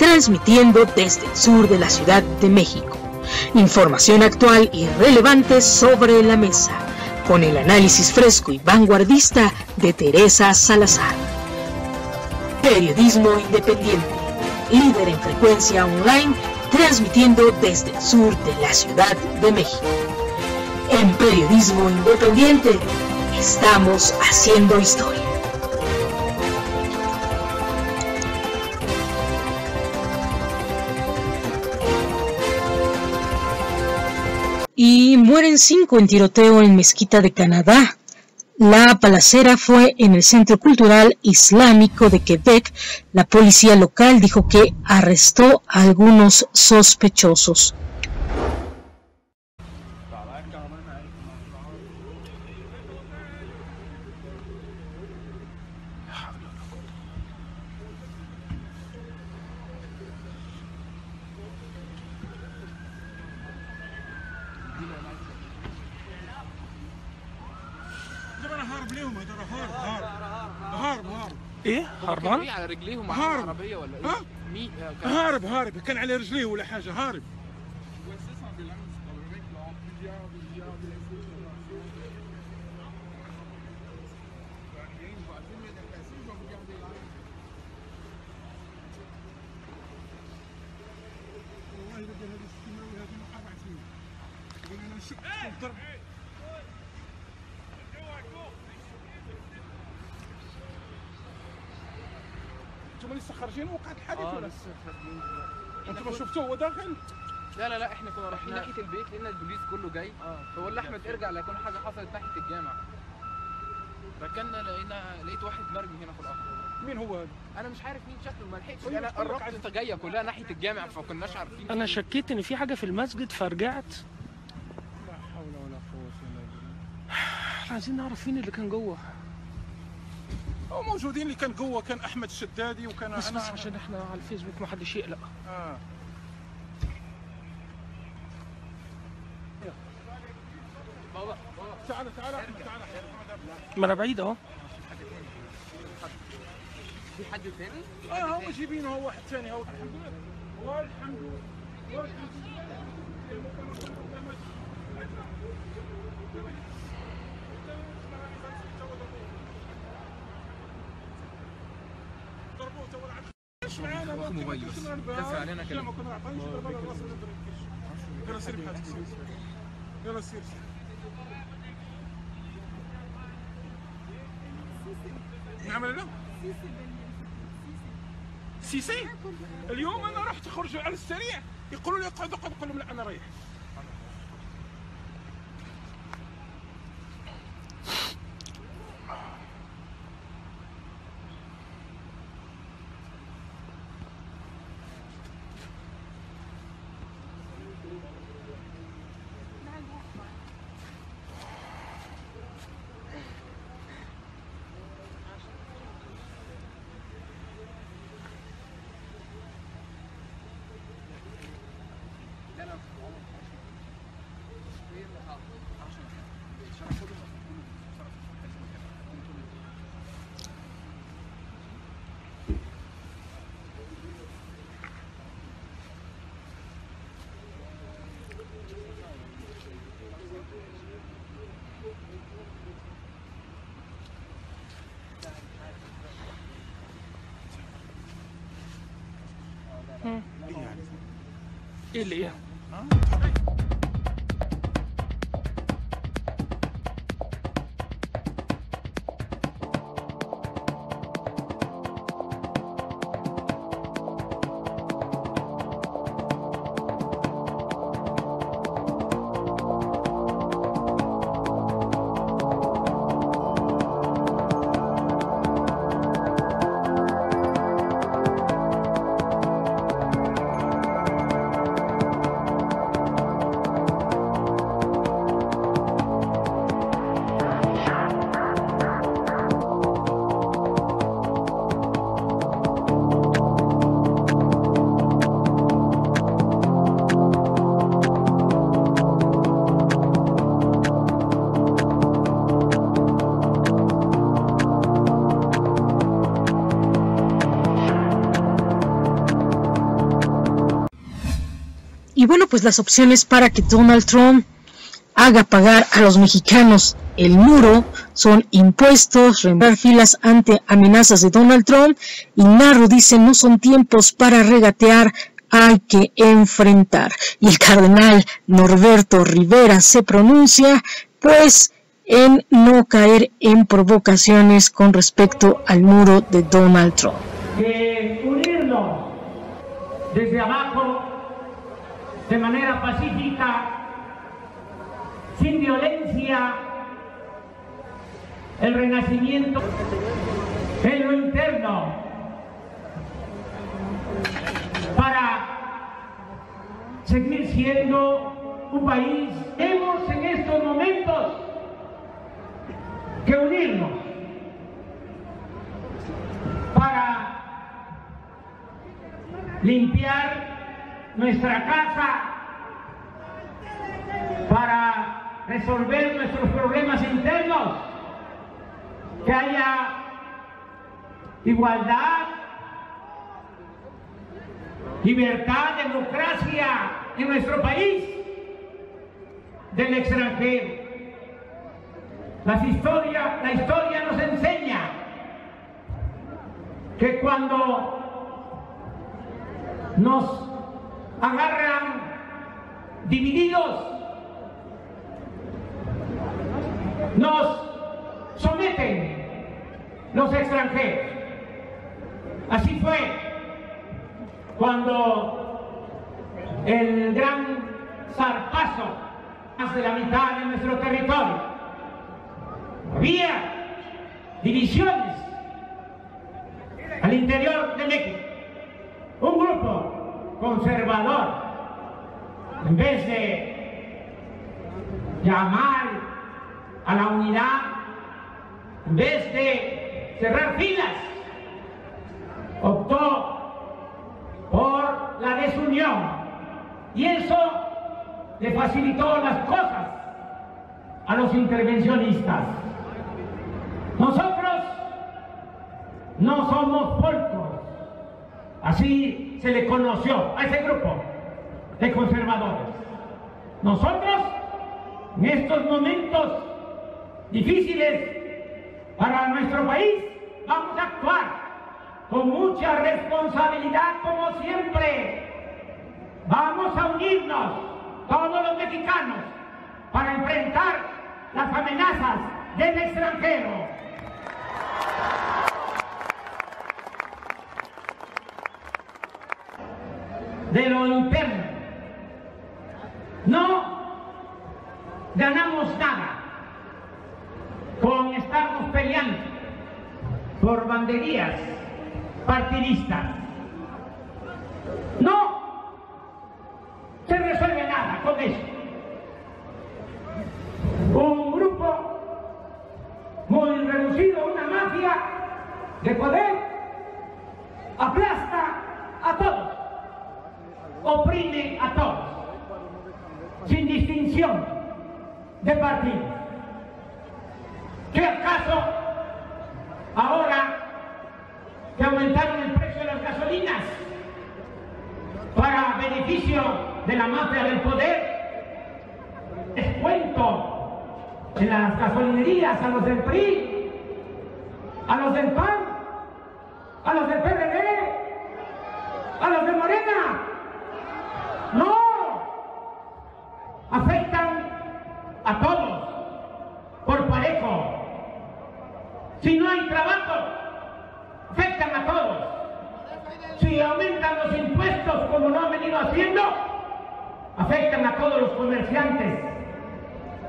transmitiendo desde el sur de la Ciudad de México. Información actual y relevante sobre la mesa, con el análisis fresco y vanguardista de Teresa Salazar. Periodismo independiente, líder en frecuencia online, transmitiendo desde el sur de la Ciudad de México. En Periodismo Independiente, estamos haciendo historia. Y mueren 5 en tiroteo en Mezquita de Canadá. La balacera fue en el Centro Cultural Islámico de Quebec. La policía local dijo que arrestó a algunos sospechosos. ايه هربان؟ على رجليهم مع العربيه ولا ايه؟ هارب كان على رجليه ولا حاجه هارب. انتم لسه خارجين وقعت الحادث ولا لسه خارجين دلوقتي. انتم ما شفتوه هو داخل؟ لا احنا كنا رايحين ناحيه البيت لان البوليس كله جاي. فقول لاحمد ارجع لا يكون حاجه حصلت ناحيه الجامع. ركننا لقيت واحد مرمي هنا في الارض. مين هو هذا؟ انا مش عارف مين شكله، ما لحقتش. انا قربت جايه كلها ناحيه الجامع فكناش عارفين. انا شكيت ان في حاجه في المسجد فرجعت. لا حول ولا قوه الا بالله. عايزين نعرف مين اللي كان جوه. هو موجودين اللي كان جوه كان احمد الشدادي وكان بس عشان احنا على الفيسبوك ما حدش يقلق. بابا تعال احمد تعال. ما انا بعيد اهو. في حد ثاني؟ هم جايبينه هو واحد ثاني اهو. الحمد لله والحمد لله. واخد موبايلي بس كسر علينا كلام. يلا سير بحالك يلا سير. نعمل له سيسي اليوم انا رحت خرج على السريع يقولوا لي اقعد اقول لهم لا انا رايح. ايه اللي ايه؟ Y bueno, pues las opciones para que Donald Trump haga pagar a los mexicanos el muro son impuestos, reemplazar filas ante amenazas de Donald Trump, y Narro dice: no son tiempos para regatear, hay que enfrentar. Y el cardenal Norberto Rivera se pronuncia pues en no caer en provocaciones con respecto al muro de Donald Trump. Unirnos desde abajo de manera pacífica, sin violencia, el renacimiento en lo interno, para seguir siendo un país. Hemos en estos momentos que unirnos para limpiar nuestra casa, para resolver nuestros problemas internos, que haya igualdad, libertad, democracia en nuestro país. Del extranjero, la historia nos enseña que cuando nos agarran divididos, nos someten los extranjeros. Así fue cuando el gran zarpazo, más de la mitad de nuestro territorio, había divisiones al interior de México. Un grupo conservador, en vez de llamar a la unidad, en vez de cerrar filas, optó por la desunión, y eso le facilitó las cosas a los intervencionistas. Nosotros no somos polcos, así se le conoció a ese grupo de conservadores. Nosotros, en estos momentos difíciles para nuestro país, vamos a actuar con mucha responsabilidad, como siempre. Vamos a unirnos todos los mexicanos para enfrentar las amenazas del extranjero. De lo interno, no ganamos nada con estarnos peleando por banderías partidistas. No se resuelve nada con eso. Un grupo muy reducido, una mafia de poder, aplasta a todos, oprime a todos, sin distinción de partido. ¿Qué acaso ahora que aumentaron el precio de las gasolinas para beneficio de la mafia del poder, descuento en las gasolinerías a los del PRI, a los del PAN, a los del PRD, a los de Morena? No, afectan a todos por parejo. Si no hay trabajo, afectan a todos. Si aumentan los impuestos como lo han venido haciendo, afectan a todos los comerciantes,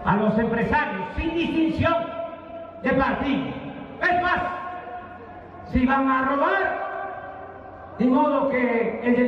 a los empresarios, sin distinción de partido. Es más, si van a robar, de modo que el